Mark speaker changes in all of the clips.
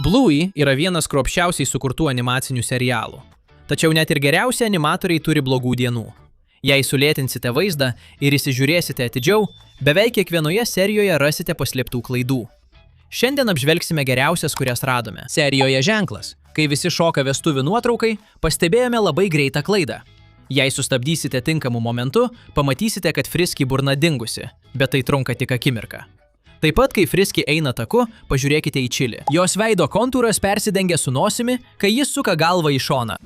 Speaker 1: Bluey yra vienas kruopščiausiai sukurtų animacinių serialų. Tačiau net ir geriausi animatoriai turi blogų dienų. Jei sulėtinsite vaizdą ir įsižiūrėsite atidžiau, beveik kiekvienoje serijoje rasite paslėptų klaidų. Šiandien apžvelgsime geriausias, kurias radome. Serijoje Ženklas. Kai visi šoka vestuvių nuotraukai, pastebėjome labai greitą klaidą. Jei sustabdysite tinkamu momentu, pamatysite, kad Frisky burna dingusi, bet tai trunka tik akimirką. Taip pat, kai Frisky eina taku, pažiūrėkite į Čili. Jos veido kontūras persidengia su nosimi, kai jis suka galvą į šoną.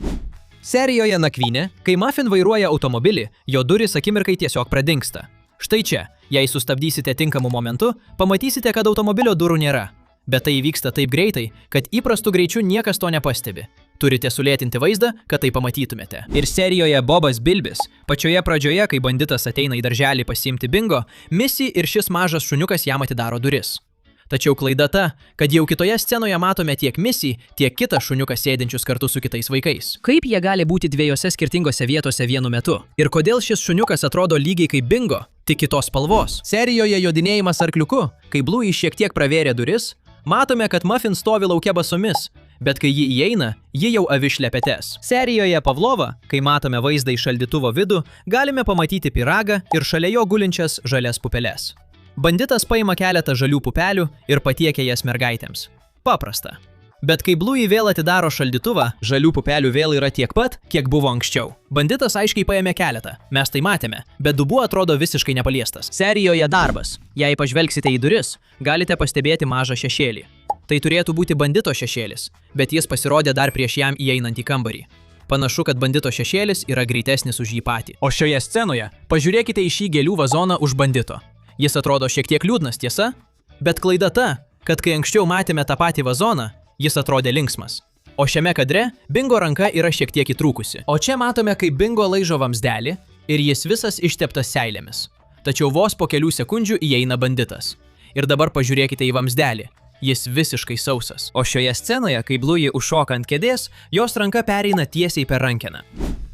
Speaker 1: Serijoje Nakvynė, kai Muffin vairuoja automobilį, jo durys akimirkai tiesiog pradingsta. Štai čia, jei sustabdysite tinkamu momentu, pamatysite, kad automobilio durų nėra. Bet tai įvyksta taip greitai, kad įprastu greičiu niekas to nepastebi. Turite sulėtinti vaizdą, kad tai pamatytumėte. Ir serijoje Bobas Bilbis, pačioje pradžioje, kai banditas ateina į darželį pasiimti Bingo, Missy ir šis mažas šuniukas jam atidaro duris. Tačiau klaida ta, kad jau kitoje scenoje matome tiek Missy, tiek kitą šuniuką sėdinčius kartu su kitais vaikais. Kaip jie gali būti dviejose skirtingose vietose vienu metu? Ir kodėl šis šuniukas atrodo lygiai kaip Bingo, tik kitos spalvos? Serijoje Jodinėjimas arkliuku, kai Bluey šiek tiek pravėrė duris, matome, kad Muffin stovi lauke basomis, bet kai ji įeina, ji jau avi šlepetes. Serijoje Pavlova, kai matome vaizdą į šaldytuvo vidų, galime pamatyti pyragą ir šalia jo gulinčias žalias pupeles. Banditas paima keletą žalių pupelių ir patiekia jas mergaitėms. Paprasta. Bet kai Bluey vėl atidaro šaldytuvą, žalių pupelių vėl yra tiek pat, kiek buvo anksčiau. Banditas aiškiai paėmė keletą, mes tai matėme, bet dubuo atrodo visiškai nepaliestas. Serijoje Darbas. Jei pažvelgsite į duris, galite pastebėti mažą šešėlį. Tai turėtų būti bandito šešėlis, bet jis pasirodė dar prieš jam įeinant į kambarį. Panašu, kad bandito šešėlis yra greitesnis už jį patį. O šioje scenoje pažiūrėkite į šį gėlių vazoną už bandito. Jis atrodo šiek tiek liūdnas, tiesa? Bet klaida ta, kad kai anksčiau matėme tą patį vazoną, jis atrodė linksmas. O šiame kadre Bingo ranka yra šiek tiek įtrūkusi. O čia matome, kaip Bingo laižo vamsdelį ir jis visas išteptas seilėmis. Tačiau vos po kelių sekundžių įeina banditas. Ir dabar pažiūrėkite į vamsdelį. Jis visiškai sausas. O šioje scenoje, kai Bluey užšoka ant kėdės, jos ranka pereina tiesiai per rankeną.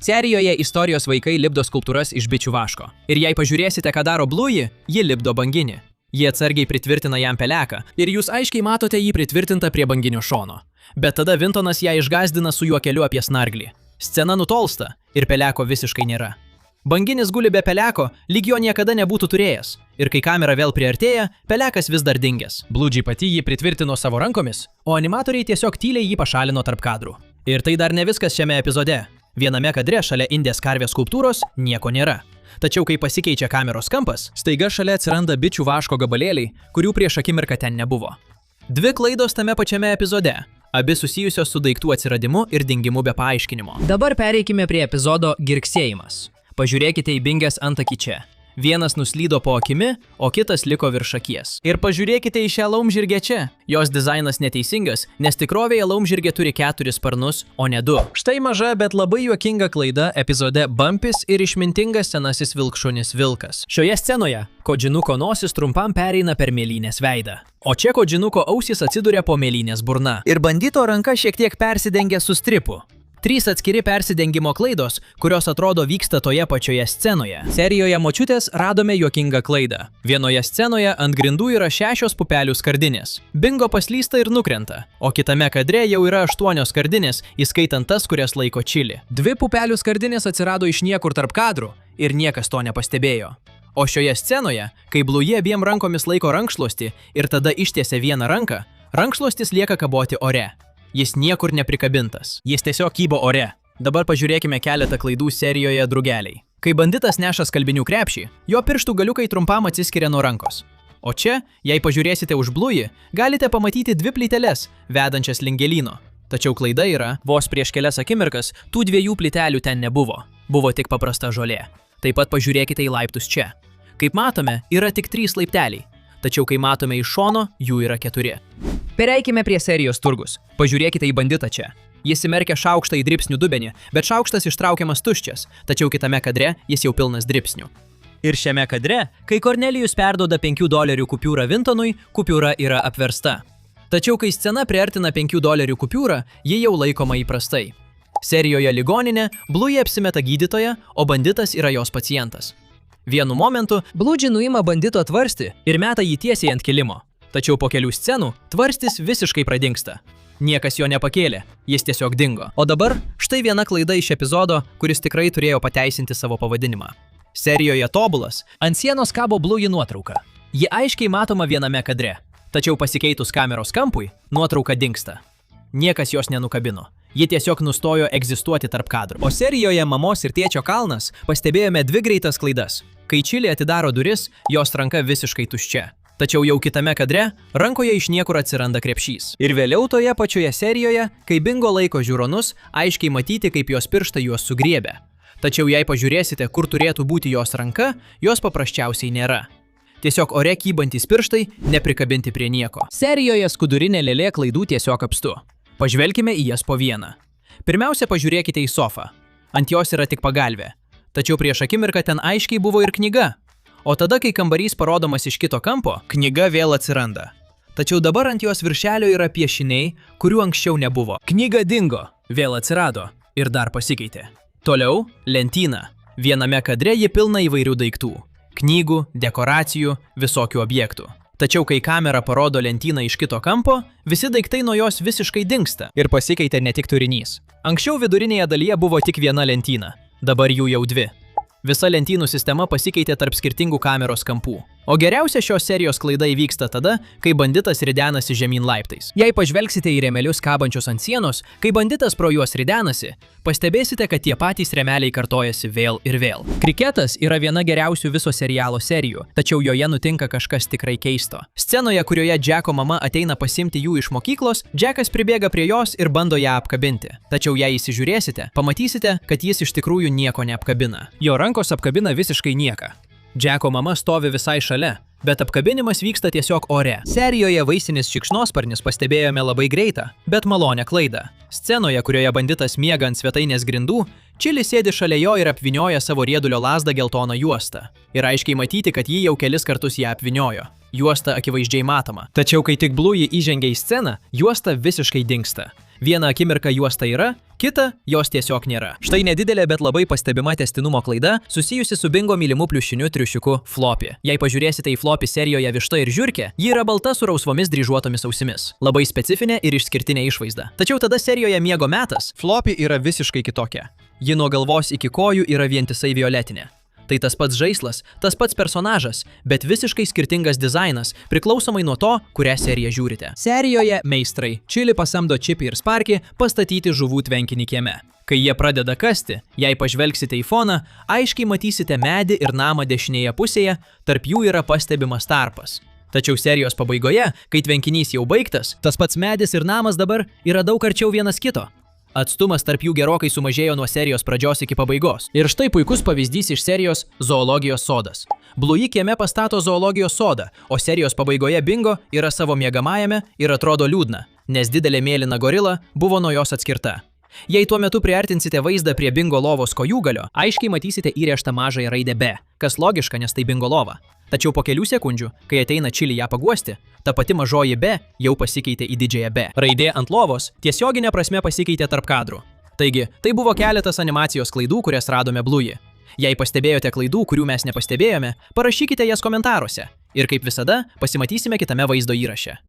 Speaker 1: Serijoje Istorijos vaikai lipdo skulptūras iš bičių vaško. Ir jei pažiūrėsite, ką daro Bluey, ji lipdo banginį. Jie atsargiai pritvirtina jam peleką ir jūs aiškiai matote jį pritvirtintą prie banginio šono. Bet tada Vintonas ją išgąsdina su juokeliu apie snarglį. Scena nutolsta ir peleko visiškai nėra. Banginis guli be peleko, lyg jo niekada nebūtų turėjęs. Ir kai kamera vėl priartėja, pelekas vis dar dingęs. Bludžiai pati jį pritvirtino savo rankomis, o animatoriai tiesiog tyliai jį pašalino tarp kadrų. Ir tai dar ne viskas šiame epizode. Viename kadre šalia indės karvės skulptūros nieko nėra. Tačiau kai pasikeičia kameros kampas, staiga šalia atsiranda bičių vaško gabalėliai, kurių prieš akimirką ten nebuvo. Dvi klaidos tame pačiame epizode. Abi susijusios su daiktų atsiradimu ir dingimu be paaiškinimo. Dabar pereikime prie epizodo Girksėjimas. Pažiūrėkite į Bingės antakį čia. Vienas nuslydo po akimi, o kitas liko virš akies. Ir pažiūrėkite į šią laumžirgę čia. Jos dizainas neteisingas, nes tikrovėje laumžirgė turi 4 sparnus, o ne 2. Štai maža, bet labai juokinga klaida epizode Bumpis ir išmintingas senasis vilkšunis Vilkas. Šioje scenoje Kodžinuko nosis trumpam pereina per mėlynės veidą. O čia Kodžinuko ausys atsiduria po mėlynės burna. Ir bandito ranka šiek tiek persidengia su stripu. 3 atskiri persidengimo klaidos, kurios atrodo vyksta toje pačioje scenoje. Serijoje Močiutės radome juokingą klaidą. Vienoje scenoje ant grindų yra 6 pupelių skardinės. Bingo paslysta ir nukrenta, o kitame kadre jau yra 8 skardinės, įskaitant tas, kurias laiko Čili. 2 pupelių skardinės atsirado iš niekur tarp kadrų ir niekas to nepastebėjo. O šioje scenoje, kai Bluey abiem rankomis laiko rankšluostį ir tada ištiesia vieną ranką, rankšluostis lieka kaboti ore. Jis niekur neprikabintas, jis tiesiog kybo ore. Dabar pažiūrėkime keletą klaidų serijoje Drugeliai. Kai banditas neša skalbinių krepšį, jo pirštų galiukai trumpam atsiskiria nuo rankos. O čia, jei pažiūrėsite už Bluey, galite pamatyti 2 plyteles, vedančias link gėlyno. Tačiau klaida yra, vos prieš kelias akimirkas tų 2 plytelių ten nebuvo. Buvo tik paprasta žolė. Taip pat pažiūrėkite į laiptus čia. Kaip matome, yra tik 3 laipteliai. Tačiau kai matome iš šono, jų yra 4. Pereikime prie serijos Turgus. Pažiūrėkite į banditą čia. Jis įmerkia šaukštą į dribsnių dubenį, bet šaukštas ištraukiamas tuščias, tačiau kitame kadre jis jau pilnas dribsnių. Ir šiame kadre, kai Kornelijus perduoda $5 kupiūrą Vintonui, kupiūra yra apversta. Tačiau kai scena priartina $5 kupiūrą, ji jau laikoma įprastai. Serijoje Ligoninė, Bluey apsimeta gydytoja, o banditas yra jos pacientas. Vienu momentu Bluey nuima bandito tvarstį ir meta jį tiesiai ant kilimo. Tačiau po kelių scenų tvarstis visiškai pradingsta. Niekas jo nepakėlė, jis tiesiog dingo. O dabar štai viena klaida iš epizodo, kuris tikrai turėjo pateisinti savo pavadinimą. Serijoje Tobulas ant sienos kabo Bluey nuotrauka. Ji aiškiai matoma viename kadre, tačiau pasikeitus kameros kampui, nuotrauka dingsta. Niekas jos nenukabino. Ji tiesiog nustojo egzistuoti tarp kadrų. O serijoje Mamos ir Tėčio kalnas pastebėjome dvi greitas klaidas. Kai Čili atidaro duris, jos ranka visiškai tuščia. Tačiau jau kitame kadre rankoje iš niekur atsiranda krepšys. Ir vėliau toje pačioje serijoje, kai Bingo laiko žiūronus, aiškiai matyti, kaip jos pirštai juos sugriebė. Tačiau jei pažiūrėsite, kur turėtų būti jos ranka, jos paprasčiausiai nėra. Tiesiog ore kybantys pirštai, neprikabinti prie nieko. Serijoje Skudurinė lėlė klaidų tiesiog apstu. Pažvelkime į jas po vieną. Pirmiausia, pažiūrėkite į sofą. Ant jos yra tik pagalvė. Tačiau prieš akimirką ten aiškiai buvo ir knyga. O tada, kai kambarys parodomas iš kito kampo, knyga vėl atsiranda. Tačiau dabar ant jos viršelio yra piešiniai, kurių anksčiau nebuvo. Knyga dingo, vėl atsirado ir dar pasikeitė. Toliau lentyna. Viename kadre ji pilna įvairių daiktų. Knygų, dekoracijų, visokių objektų. Tačiau kai kamera parodo lentyną iš kito kampo, visi daiktai nuo jos visiškai dingsta. Ir pasikeitė ne tik turinys. Anksčiau vidurinėje dalyje buvo tik viena lentyna, dabar jų jau dvi. Visa lentynų sistema pasikeitė tarp skirtingų kameros kampų. O geriausia šios serijos klaida įvyksta tada, kai banditas ridenasi žemyn laiptais. Jei pažvelgsite į rėmelius kabančius ant sienos, kai banditas pro juos ridenasi, pastebėsite, kad tie patys rėmeliai kartojasi vėl ir vėl. Kriketas yra viena geriausių viso serialo serijų, tačiau joje nutinka kažkas tikrai keisto. Scenoje, kurioje Džeko mama ateina pasimti jų iš mokyklos, Džekas pribėga prie jos ir bando ją apkabinti. Tačiau jei įsižiūrėsite, pamatysite, kad jis iš tikrųjų nieko neapkabina. Jo rankos apkabina visiškai nieką. Džeko mama stovi visai šalia, bet apkabinimas vyksta tiesiog ore. Serijoje Vaisinis šikšnosparnis pastebėjome labai greitą, bet malonę klaidą. Scenoje, kurioje banditas miega ant svetainės grindų, Čili sėdi šalia jo ir apvynioja savo riedulio lazdą geltoną juostą. Ir aiškiai matyti, kad ji jau kelis kartus ją apvyniojo. Juosta akivaizdžiai matoma. Tačiau kai tik Bluey įžengia į sceną, juosta visiškai dingsta. Vieną akimirką juosta yra, kita jos tiesiog nėra. Štai nedidelė, bet labai pastebima tęstinumo klaida susijusi su Bingo mylimu pliušiniu triušiuku Floppy. Jei pažiūrėsite į Floppy serijoje Višta ir žiurkė, ji yra balta su rausvomis dryžuotomis ausimis. Labai specifinė ir išskirtinė išvaizda. Tačiau tada serijoje Miego metas Floppy yra visiškai kitokia. Ji nuo galvos iki kojų yra vientisai violetinė. Tai tas pats žaislas, tas pats personažas, bet visiškai skirtingas dizainas, priklausomai nuo to, kurią seriją žiūrite. Serijoje meistrai Čili pasamdo Čipi ir Sparky pastatyti žuvų tvenkinį kieme. Kai jie pradeda kasti, jei pažvelgsite į foną, aiškiai matysite medį ir namą dešinėje pusėje, tarp jų yra pastebimas tarpas. Tačiau serijos pabaigoje, kai tvenkinys jau baigtas, tas pats medis ir namas dabar yra daug arčiau vienas kito. Atstumas tarp jų gerokai sumažėjo nuo serijos pradžios iki pabaigos. Ir štai puikus pavyzdys iš serijos Zoologijos sodas. Bluey kieme pastato zoologijos sodą, o serijos pabaigoje Bingo yra savo miegamajame ir atrodo liūdna, nes didelė mėlyna gorila buvo nuo jos atskirta. Jei tuo metu priartinsite vaizdą prie Bingo lovos kojūgalio, aiškiai matysite įrėžtą mažąją raidę B, kas logiška, nes tai Bingo lova. Tačiau po kelių sekundžių, kai ateina Čili ją paguosti, ta pati mažoji B jau pasikeitė į didžiąją B. Raidė ant lovos tiesioginė prasme pasikeitė tarp kadrų. Taigi, tai buvo keletas animacijos klaidų, kurias radome Bluey. Jei pastebėjote klaidų, kurių mes nepastebėjome, parašykite jas komentaruose. Ir kaip visada, pasimatysime kitame vaizdo įraše.